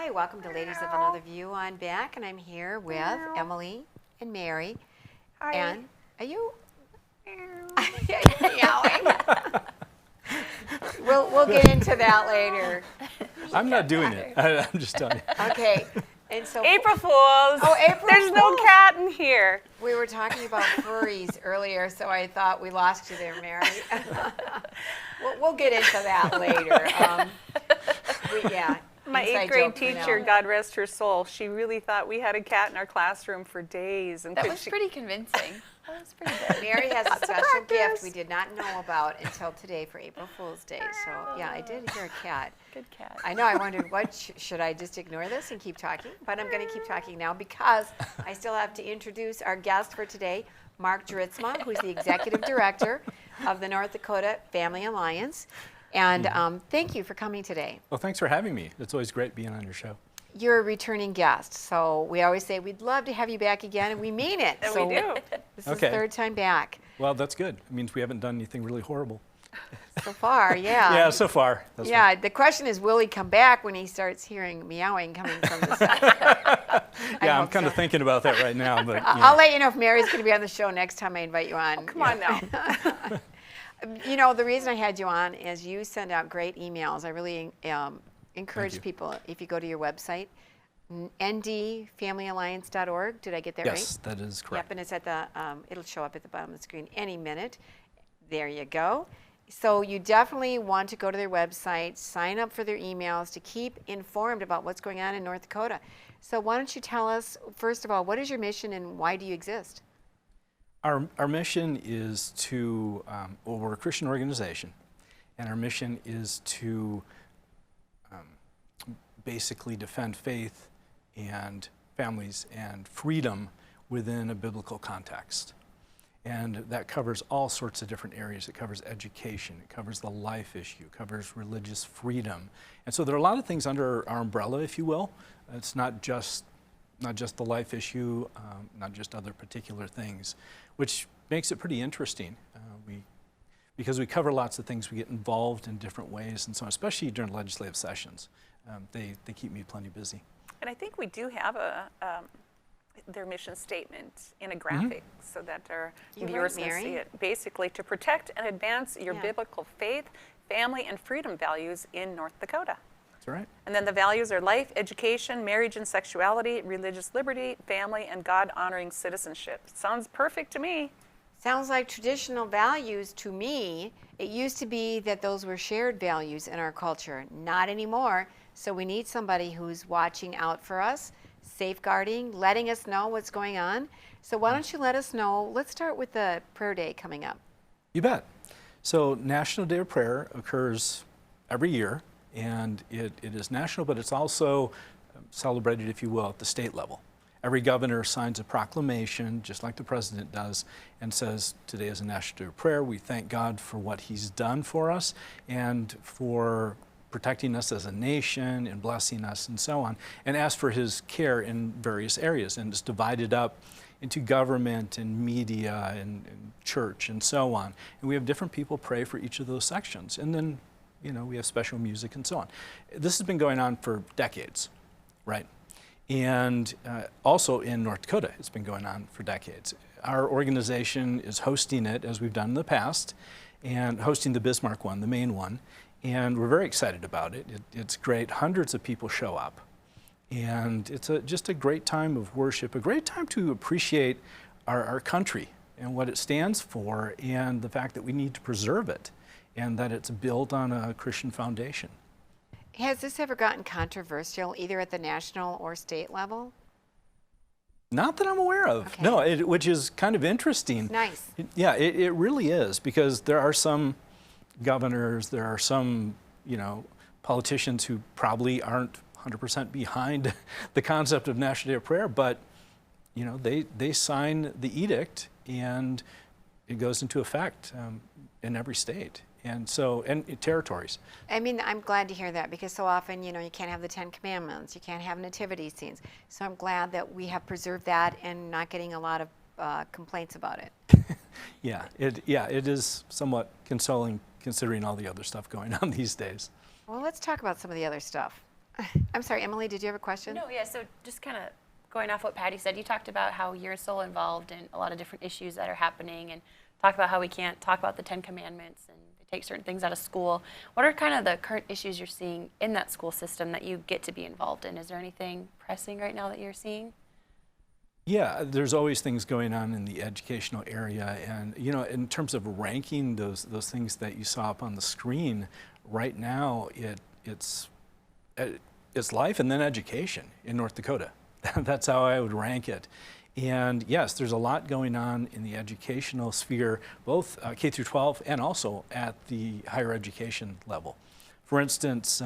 Hi, welcome to Ladies of Another View. I'm back, and I'm here with Emily and Mary. Hi. And are you yelling? We'll get into that later. I'm not doing it. I'm just telling you. Okay. And so April Fools. Oh, April There's no Fools. cat in here. we were talking about furries earlier, so I thought we lost you there, Mary. We'll get into that later. My inside 8th grade joke for now. teacher, God rest her soul, she really thought we had a cat in our classroom for days. And That was pretty convincing. That was pretty good. Mary has a special practice. gift we did not know about until today for April Fool's Day. So, yeah, I did hear a cat. Good cat. I know, I wondered, should I just ignore this and keep talking? But I'm going to keep talking now because I still have to introduce our guest for today, Mark Jorritsma, who's the Executive Director of the North Dakota Family Alliance. And thank you for coming today. Well, thanks for having me. It's always great being on your show. You're a returning guest, so we always say we'd love to have you back again, and we mean it. And so we do. This is Okay. the third time back Well, that's good. It means we haven't done anything really horrible. so far, yeah. Yeah, so far. That's Yeah, the question is, will he come back when he starts hearing meowing coming from the side? Yeah, I'm hope kind of so. thinking about that right now. But I'll let you know if Mary's going to be on the show next time I invite you on. Come on now. You know, the reason I had you on is you send out great emails. I really encourage you. people, if you go to your website, ndfamilyalliance.org. Did I get that right? yes, that is Yep, correct. and it's at the, it'll show up at the bottom of the screen any minute. There you go. So you definitely want to go to their website, sign up for their emails to keep informed about what's going on in North Dakota. So why don't you tell us, first of all, what is your mission and why do you exist? Our mission is to, well, we're a Christian organization, and our mission is to basically defend faith and families and freedom within a biblical context. And that covers all sorts of different areas. It covers education, it covers the life issue, it covers religious freedom. And so there are a lot of things under our umbrella, if you will. It's not just the life issue, not just other particular things, which makes it pretty interesting. Because we cover lots of things, we get involved in different ways, and so on, especially during legislative sessions. They keep me plenty busy. And I think we do have their mission statement in a graphic so that our You viewers right, can Mary? see it. Basically, to protect and advance your Yeah. biblical faith, family, and freedom values in North Dakota. That's all right. And then the values are life, education, marriage and sexuality, religious liberty, family, and God-honoring citizenship. Sounds perfect to me. Sounds like traditional values to me. It used to be that those were shared values in our culture. Not anymore. So we need somebody who's watching out for us, safeguarding, letting us know what's going on. So why don't you let us know? Let's start with the prayer day coming up. You bet. So National Day of Prayer occurs every year, and it is national, but it's also celebrated, if you will, at the state level. Every governor signs a proclamation, just like the president does, and says, today is a National Day of Prayer. We thank God for what he's done for us and for protecting us as a nation and blessing us and so on, and ask for his care in various areas. And it's divided up into government and media and church and so on. And we have different people pray for each of those sections. And then, you know, we have special music and so on. This has been going on for decades, right? And also in North Dakota, it's been going on for decades. Our organization is hosting it, as we've done in the past, and hosting the Bismarck one, the main one. And we're very excited about it. It's great. Hundreds of people show up. And it's just a great time of worship, a great time to appreciate our country and what it stands for, and the fact that we need to preserve it, and that it's built on a Christian foundation. Has this ever gotten controversial, either at the national or state level? Not that I'm aware of. Okay. No, which is kind of interesting. Nice. Yeah, it really is, because there are some governors, there are some, you know, politicians who probably aren't 100% behind the concept of National Day of Prayer, but, you know, they sign the edict and it goes into effect in every state. And so, and territories. I mean, I'm glad to hear that, because so often, you know, you can't have the 10 Commandments, you can't have nativity scenes. So I'm glad that we have preserved that and not getting a lot of complaints about it. Yeah, it is somewhat consoling considering all the other stuff going on these days. Well, let's talk about some of the other stuff. I'm sorry, Emily, did you have a question? No, yeah, so just kind of going off what Patty said, you talked about how you're so involved in a lot of different issues that are happening and talked about how we can't talk about the 10 Commandments and they take certain things out of school. What are kind of the current issues you're seeing in that school system that you get to be involved in? Is there anything pressing right now that you're seeing? Yeah, there's always things going on in the educational area, and in terms of ranking those things that you saw up on the screen, right now it's life and then education in North Dakota. That's how I would rank it. And yes, there's a lot going on in the educational sphere, both K through 12 and also at the higher education level. For instance,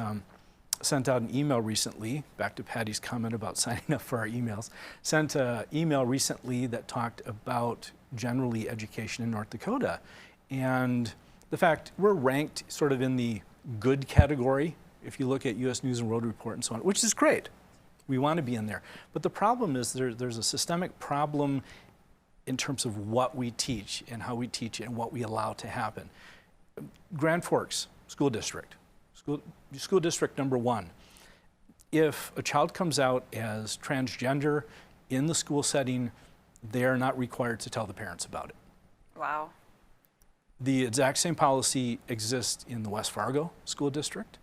sent out an email recently, back to Patty's comment about signing up for our emails, sent an email recently that talked about generally education in North Dakota. And the fact we're ranked sort of in the good category, if you look at U.S. News and World Report and so on, which is great. We want to be in there. But the problem is there's a systemic problem in terms of what we teach and how we teach it and what we allow to happen. Grand Forks School District. School district number 1. If a child comes out as transgender in the school setting, they are not required to tell the parents about it. Wow. The exact same policy exists in the West Fargo School District.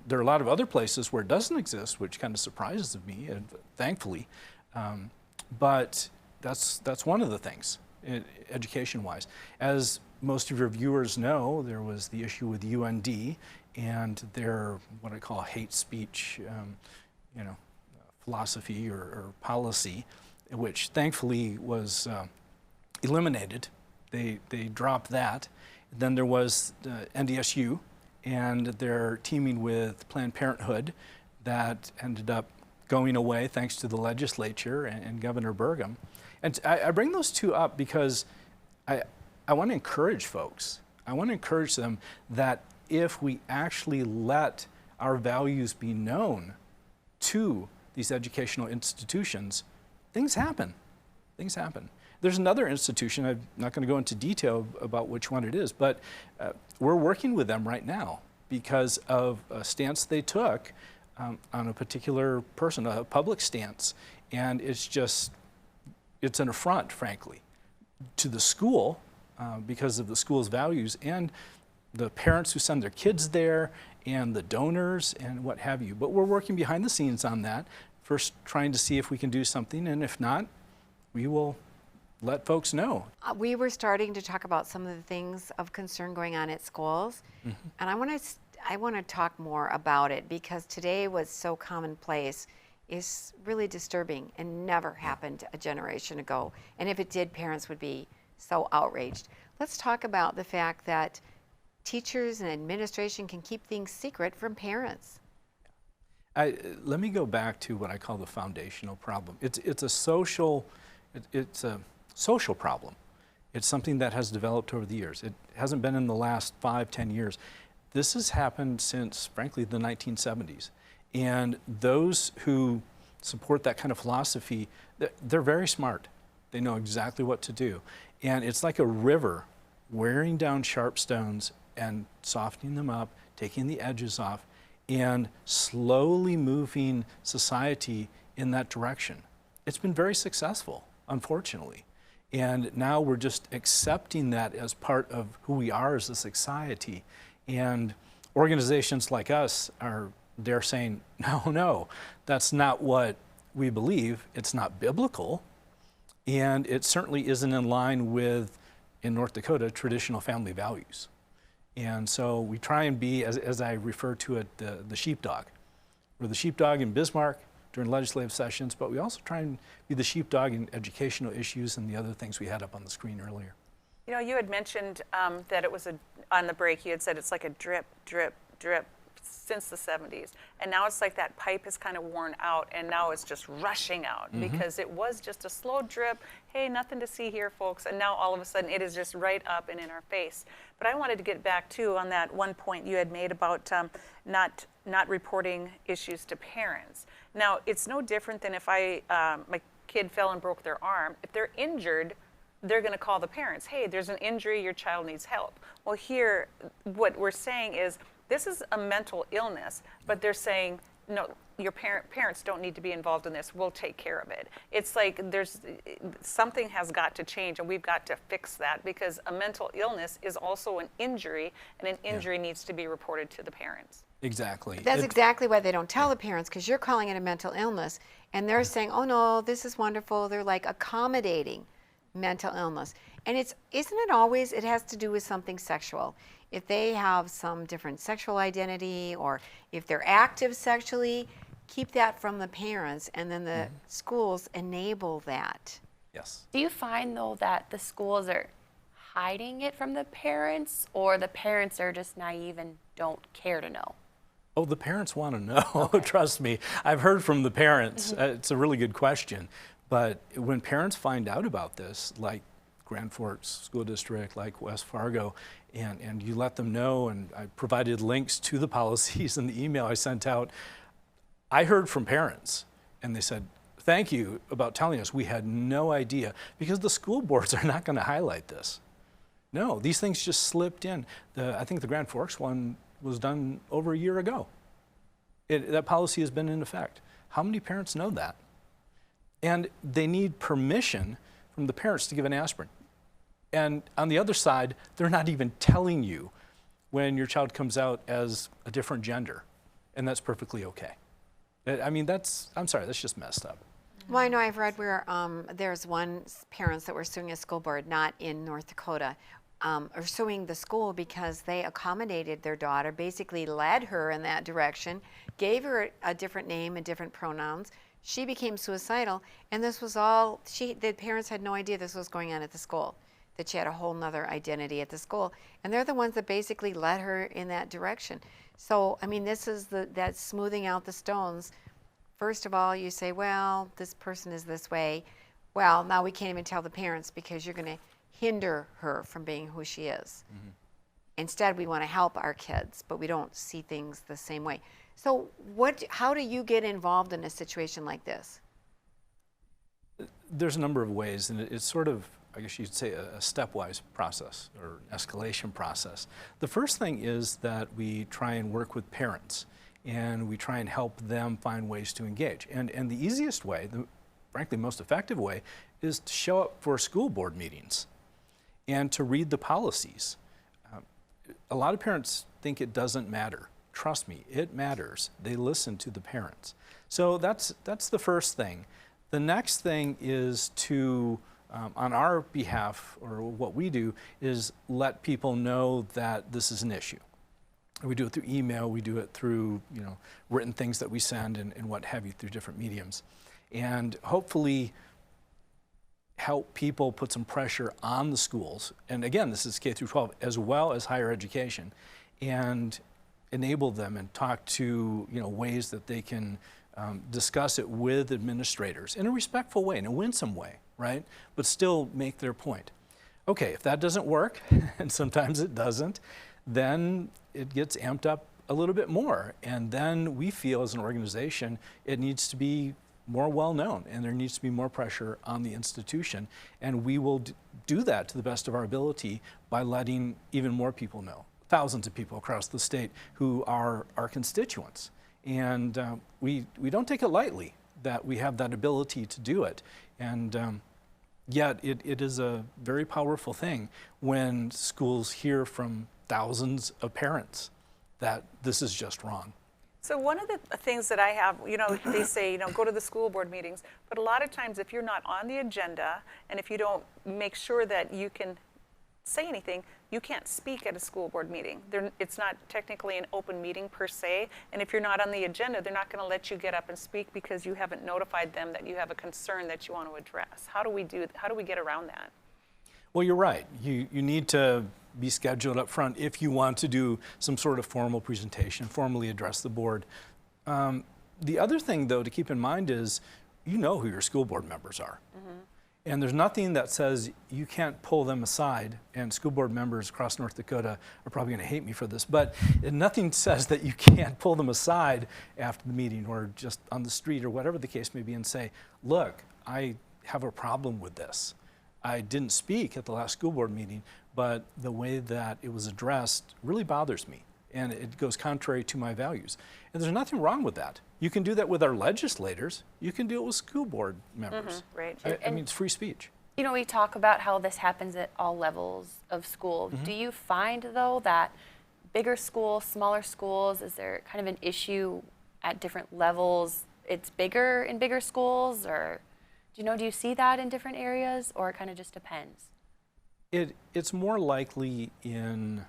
There are a lot of other places where it doesn't exist, which kind of surprises me, thankfully. But that's one of the things, education-wise. As most of your viewers know, there was the issue with UND and their what I call hate speech, philosophy or policy, which thankfully was eliminated. They dropped that. Then there was NDSU, and they're teaming with Planned Parenthood that ended up going away thanks to the legislature and Governor Burgum. And I bring those two up because I want to encourage folks. I want to encourage them that if we actually let our values be known to these educational institutions, things happen. Things happen. There's another institution, I'm not going to go into detail about which one it is, but we're working with them right now because of a stance they took on a particular person, a public stance. And it's an affront, frankly, to the school because of the school's values and the parents who send their kids there and the donors and what have you. But we're working behind the scenes on that, first trying to see if we can do something, and if not, we will let folks know. We were starting to talk about some of the things of concern going on at schools, and I want to talk more about it because today was so commonplace. Is really disturbing and never happened a generation ago. And if it did, parents would be so outraged. Let's talk about the fact that teachers and administration can keep things secret from parents. Let me go back to what I call the foundational problem. It's a social problem. It's something that has developed over the years. It hasn't been in the last 5-10 years. This has happened since, frankly, the 1970s. And those who support that kind of philosophy, they're very smart. They know exactly what to do. And it's like a river wearing down sharp stones and softening them up, taking the edges off, and slowly moving society in that direction. It's been very successful, unfortunately. And now we're just accepting that as part of who we are as a society. And organizations like us they're saying, no, that's not what we believe. It's not biblical. And it certainly isn't in line with, in North Dakota, traditional family values. And so we try and be, as I refer to it, the sheepdog. We're the sheepdog in Bismarck during legislative sessions, but we also try and be the sheepdog in educational issues and the other things we had up on the screen earlier. You know, you had mentioned that it was on the break, you had said it's like a drip, drip, drip since the 70s. And now it's like that pipe is kind of worn out and now it's just rushing out because it was just a slow drip. Hey, nothing to see here, folks. And now all of a sudden it is just right up and in our face. But I wanted to get back too on that one point you had made about not reporting issues to parents. Now, it's no different than if my kid fell and broke their arm. If they're injured, they're going to call the parents. Hey, there's an injury, your child needs help. Well, here, what we're saying is, this is a mental illness, but they're saying no, your parents don't need to be involved in this. We'll take care of it. It's like something has got to change, and we've got to fix that, because a mental illness is also an injury, and an injury needs to be reported to the parents. Exactly. That's exactly why they don't tell the parents, because you're calling it a mental illness, and they're saying, oh no, this is wonderful. They're like accommodating mental illness. And isn't it always, it has to do with something sexual. If they have some different sexual identity, or if they're active sexually, keep that from the parents, and then the schools enable that. Yes. Do you find, though, that the schools are hiding it from the parents, or the parents are just naive and don't care to know? Oh, the parents want to know. Trust me. I've heard from the parents. It's a really good question. But when parents find out about this, like Grand Forks School District, like West Fargo, and you let them know, and I provided links to the policies in the email I sent out, I heard from parents, and they said, thank you about telling us. We had no idea, because the school boards are not going to highlight this. No, these things just slipped in. I think the Grand Forks one was done over a year ago. That policy has been in effect. How many parents know that? And they need permission from the parents to give an aspirin. And on the other side, they're not even telling you when your child comes out as a different gender, and that's perfectly okay. I mean, I'm sorry, that's just messed up. Well, I know I've read where there's parents that were suing a school board, not in North Dakota, are suing the school because they accommodated their daughter, basically led her in that direction, gave her a different name and different pronouns. She became suicidal, and this was all, the parents had no idea this was going on at the school, that she had a whole nother identity at the school. And they're the ones that basically led her in that direction. So, I mean, this is that smoothing out the stones. First of all, you say, well, this person is this way. Well, now we can't even tell the parents because you're going to hinder her from being who she is. Instead, we want to help our kids, but we don't see things the same way. So how do you get involved in a situation like this? There's a number of ways, and it's sort of, I guess you'd say, a stepwise process or escalation process. The first thing is that we try and work with parents, and we try and help them find ways to engage. And the easiest way, frankly most effective way, is to show up for school board meetings and to read the policies. A lot of parents think it doesn't matter. Trust me, it matters. They listen to the parents. So that's the first thing. The next thing is to, on our behalf, or what we do, is let people know that this is an issue. We do it through email, we do it through written things that we send and what have you, through different mediums. And hopefully help people put some pressure on the schools. And again, this is K through 12 as well as higher education, and enable them and talk to ways that they can discuss it with administrators in a respectful way, in a winsome way, right? But still make their point. Okay, if that doesn't work, and sometimes it doesn't, then it gets amped up a little bit more. And then we feel as an organization, it needs to be more well-known, and there needs to be more pressure on the institution. And we will do that to the best of our ability by letting even more people know. Thousands of people across the state who are our constituents. And we don't take it lightly that we have that ability to do it. And yet it is a very powerful thing when schools hear from thousands of parents that this is just wrong. So one of the things that I have, they say, go to the school board meetings, but a lot of times if you're not on the agenda, and if you don't make sure that you can say anything, you can't speak at a school board meeting. It's not technically an open meeting per se, and if you're not on the agenda, they're not going to let you get up and speak because you haven't notified them that you have a concern that you want to address. How do we get around that? Well, you're right. You need to be scheduled up front if you want to do some sort of formal presentation, formally address the board. The other thing, though, to keep in mind is who your school board members are. And there's nothing that says you can't pull them aside, and school board members across North Dakota are probably going to hate me for this, but nothing says that you can't pull them aside after the meeting or just on the street or whatever the case may be and say, look, I have a problem with this. I didn't speak at the last school board meeting, but the way that it was addressed really bothers me. and it goes contrary to my values. And there's nothing wrong with that. You can do that with our legislators. You can do it with school board members. Right. I mean, it's free speech. You know, we talk about how this happens at all levels of school. Do you find, though, that bigger schools, smaller schools, is there kind of an issue at different levels? It's bigger in bigger schools, or do you see that in different areas, or it kind of just depends? It's more likely in,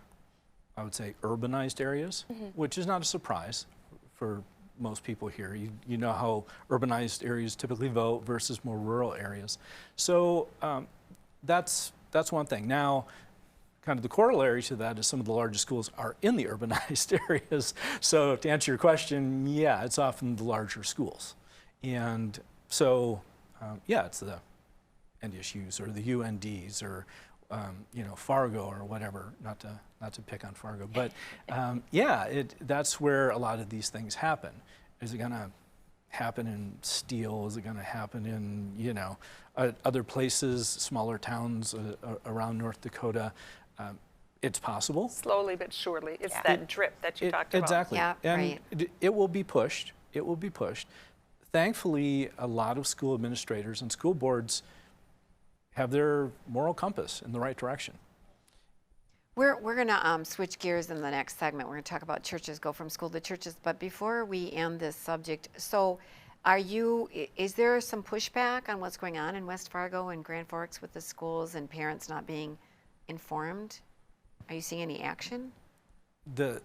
I would say, urbanized areas, which is not a surprise for most people here. You know how urbanized areas typically vote versus more rural areas. So that's one thing. Now, kind of the corollary to that is some of the largest schools are in the urbanized areas. So to answer your question, yeah, it's often the larger schools. And so, yeah, it's the NDSUs or the UNDs or Fargo or whatever, not to pick on Fargo, but yeah, that's where a lot of these things happen. Is it going to happen in Steele? Is it going to happen in, other places, smaller towns around North Dakota? It's possible. Slowly but surely. It's that drip that you talked about. Exactly. Yeah, and right. it will be pushed. It will be pushed. Thankfully, a lot of school administrators and school boards have their moral compass in the right direction. We're going to switch gears in the next segment. We're going to talk about churches, go from school to churches. But before we end this subject, so is there some pushback on what's going on in West Fargo and Grand Forks with the schools and parents not being informed? Are you seeing any action? The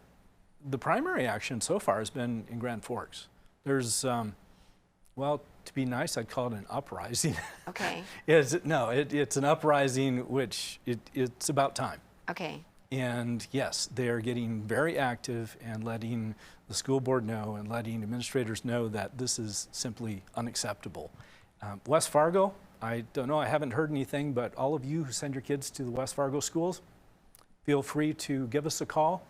primary action so far has been in Grand Forks. There's, to be nice, I'd call it an uprising. Okay. It's an uprising, which it's about time. Okay. And yes, they are getting very active and letting the school board know and letting administrators know that this is simply unacceptable. West Fargo, I don't know, I haven't heard anything, but all of you who send your kids to the West Fargo schools, feel free to give us a call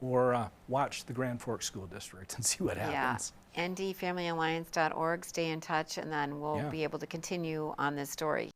or watch the Grand Forks School District and see what happens. Yeah. ndfamilyalliance.org. Stay in touch, and then we'll Yeah. be able to continue on this story.